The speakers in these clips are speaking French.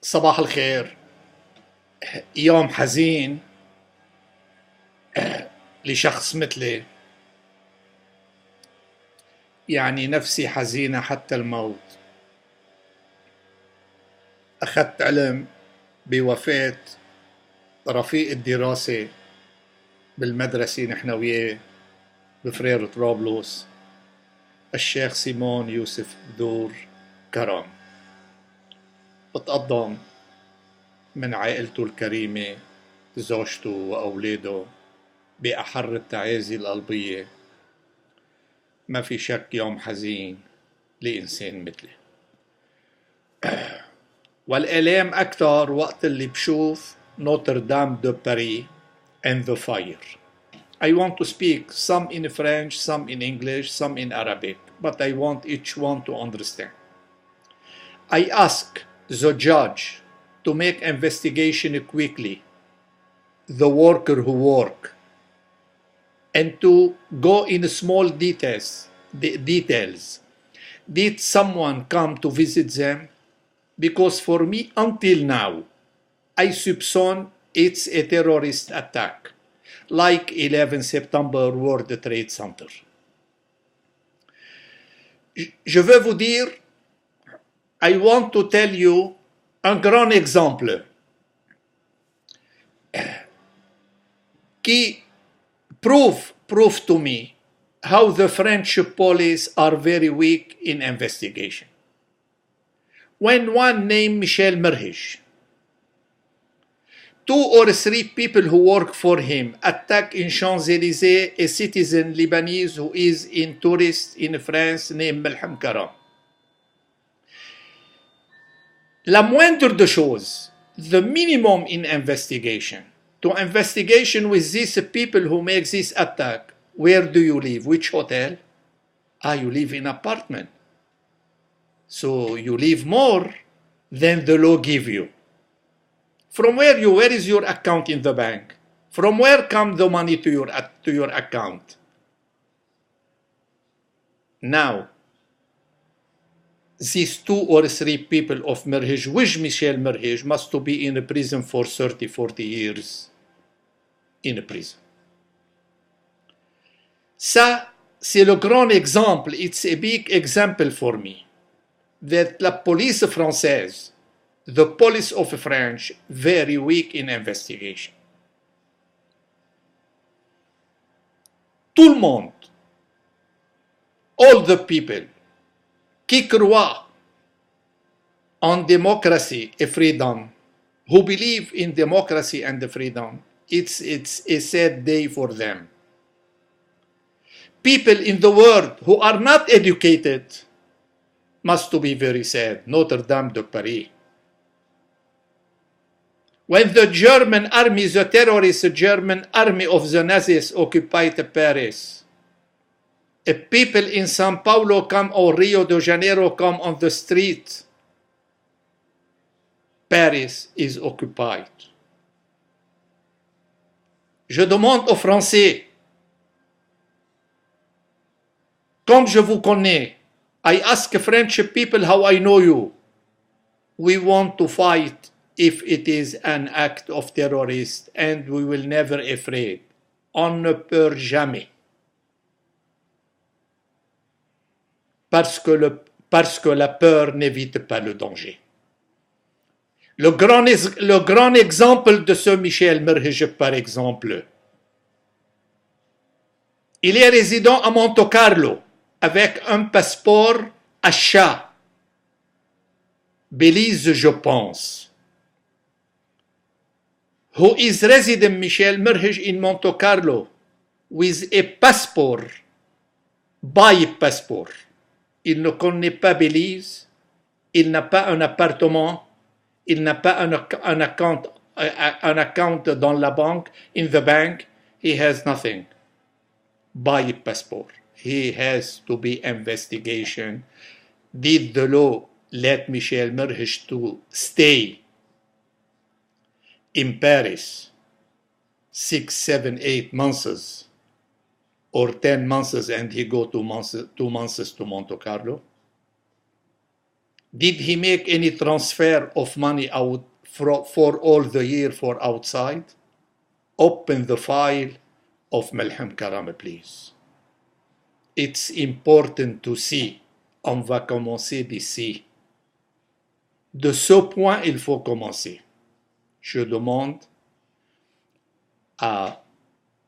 صباح الخير. يوم حزين لشخص مثلي، يعني نفسي حزينة حتى الموت. أخذت علم بوفاة رفيق الدراسة بالمدرسة نحن وياه بفرير طرابلس، الشيخ سيمون يوسف بدور كرم. بتقدم من عائلته الكريمة، زوجته وأولاده، بأحر التعازي القلبية. ما في شك يوم حزين لإنسان مثلي، والآلام أكثر وقت اللي بشوف نوتردام دو باريس and the fire. I want to speak some in French, some in English, some in Arabic, but I want each one to understand. I ask the judge to make investigation quickly, the worker who work, and to go in small details. Did someone come to visit them? Because for me, until now, I soupçonne it's a terrorist attack, like 11 September World Trade Center. Je veux vous dire, I want to tell you un grand exemple qui prove to me how the French police are very weak in investigation. When one named Michel Merhige, 2 or 3 people who work for him attack in Champs-Élysées a citizen Lebanese who is in tourist in France named Melhem Karam. La moindre des choses, the minimum in investigation, to investigation with these people who make this attack. Where do you live? Which hotel? You live in apartment. So you live more than the law give you. From where is your account in the bank? From where come the money to your account? Now, these 2 or 3 people of Merhige, which Michel Merhige must to be in prison for 30, 40 years in prison. Ça, c'est le grand exemple. It's a big example for me that la police française, the police of France, very weak in investigation. Tout le monde, all the people qui croient en democracy and freedom, who believe in democracy and freedom, it's a sad day for them. People in the world who are not educated must to be very sad. Notre Dame de Paris. When the German army, the terrorist German army of the Nazis occupied Paris, people in Sao Paulo come or Rio de Janeiro come on the street, Paris is occupied. Je demande aux Français, comme je vous connais, I ask French people how I know you. We want to fight if it is an act of terrorist, and we will never afraid. On ne peut jamais. Parce que la peur n'évite pas le danger. Le grand exemple de ce Michel Merhige, par exemple, il est résident à Monte Carlo avec un passeport à chat. Belize, je pense. Who is resident Michel Merhige in Monte Carlo with a passport, by passport. Il ne connaît pas Belize, il n'a pas un appartement, il n'a pas un account dans la banque, in the bank, he has nothing. By passport. He has to be investigation. Did the law let Michel Merhige to stay in Paris 6, 7, 8 months or 10 months and he go 2 months to Monte Carlo? Did he make any transfer of money out for all the year for outside? Open the file of Malham Karam, please. It's important to see. On va commencer d'ici. De ce point, il faut commencer. Je demande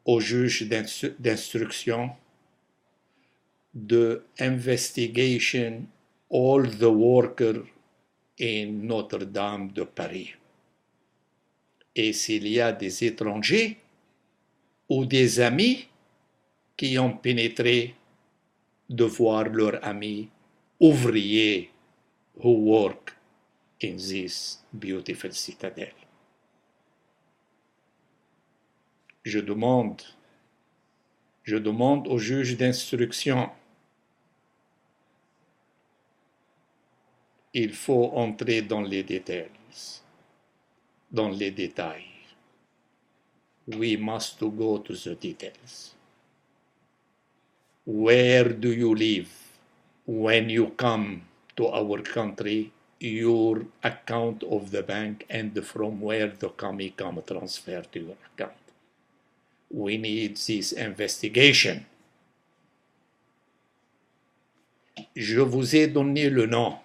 au juge d'instruction de investigation all the workers in Notre-Dame de Paris. Et s'il y a des étrangers ou des amis qui ont pénétré, de voir leurs amis ouvriers who work in this beautiful citadel. Je demande au juge d'instruction, il faut entrer dans les détails. We must go to the details. Where do you live? When you come to our country, your account of the bank and from where the money come transfer to your account. We need this investigation. Je vous ai donné le nom.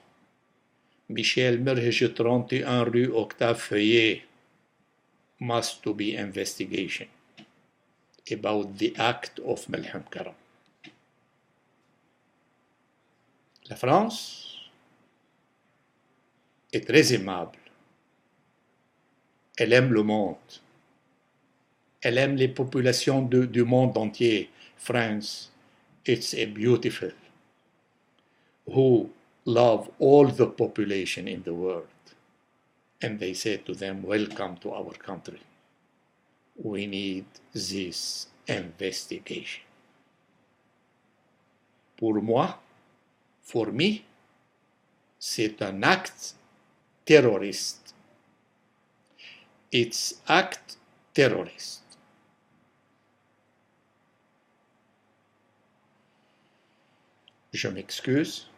Michel Merhej, 31 rue Octave Feuillet. Must to be investigation about the act of Malham Karam. La France est très aimable. Elle aime le monde. Elle aime les populations du monde entier. France, it's a beautiful. Who love all the population in the world. And they say to them, welcome to our country. We need this investigation. Pour moi, for me, c'est un acte terroriste. It's act terroriste. Je m'excuse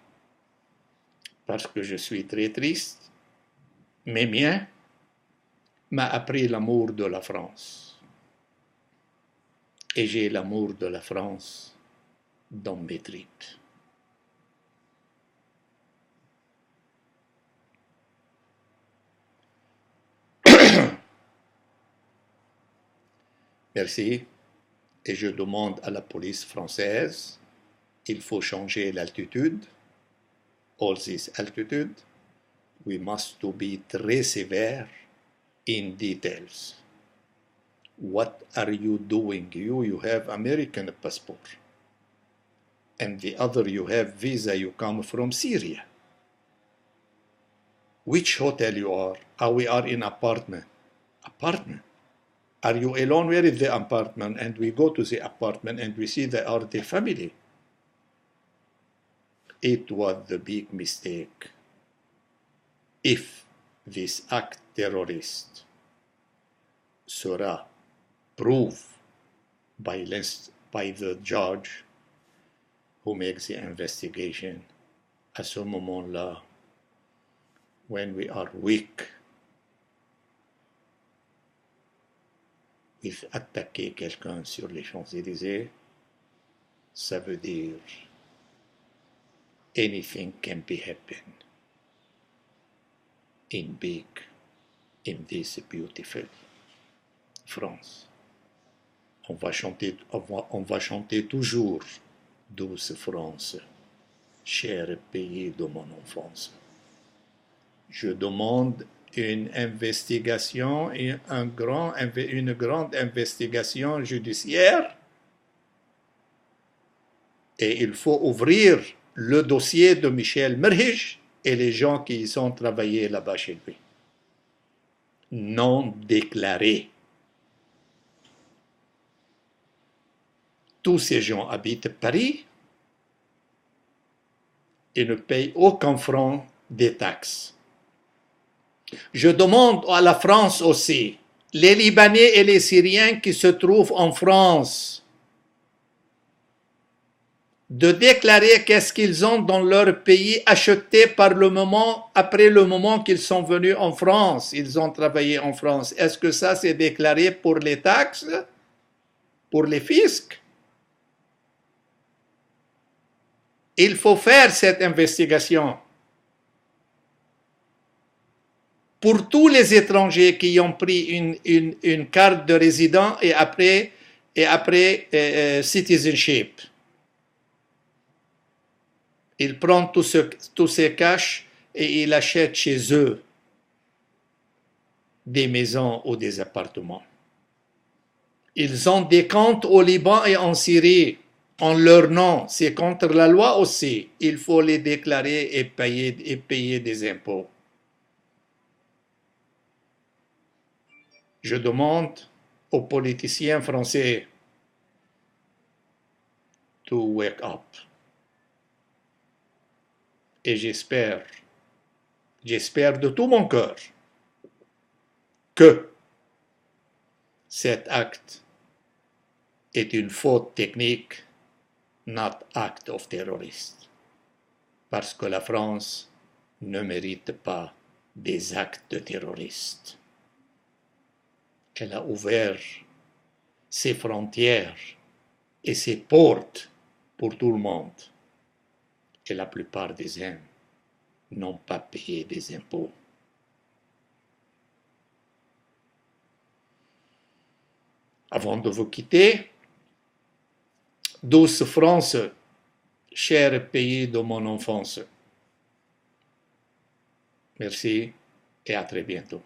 parce que je suis très triste. Mes miens m'a appris l'amour de la France. Et j'ai l'amour de la France dans mes tripes. Merci. Et je demande à la police française, il faut changer l'altitude. All this altitude. We must to be très sévère in details. What are you doing? You have American passport. And the other you have visa, you come from Syria. Which hotel you are? We are in apartment. Apartment? Are you alone? Where is the apartment? And we go to the apartment and we see they are the family. It was the big mistake. If this act terrorist sera proved by the judge who makes the investigation, à ce moment-là, when we are weak with attaquer quelqu'un sur les Champs-Élysées, ça veut dire anything can be happen in this beautiful France. On va chanter toujours douce France, cher pays de mon enfance. Je demande une investigation, une grande investigation judiciaire, et il faut ouvrir le dossier de Michel Merhej et les gens qui y sont travaillés là-bas chez lui. Non déclarés. Tous ces gens habitent Paris et ne payent aucun franc des taxes. Je demande à la France aussi, les Libanais et les Syriens qui se trouvent en France, de déclarer qu'est-ce qu'ils ont dans leur pays acheté par le moment, après le moment qu'ils sont venus en France, ils ont travaillé en France. Est-ce que ça c'est déclaré pour les taxes, pour les fiscs? Il faut faire cette investigation. Pour tous les étrangers qui ont pris une carte de résident et après citizenship. Ils prennent tous ces cash et ils achètent chez eux des maisons ou des appartements. Ils ont des comptes au Liban et en Syrie en leur nom. C'est contre la loi aussi. Il faut les déclarer et payer des impôts. Je demande aux politiciens français to wake up. Et j'espère de tout mon cœur que cet acte est une faute technique, not act of terrorist. Parce que la France ne mérite pas des actes de terroristes. Elle a ouvert ses frontières et ses portes pour tout le monde. Et la plupart des gens n'ont pas payé des impôts. Avant de vous quitter, douce France, cher pays de mon enfance. Merci et à très bientôt.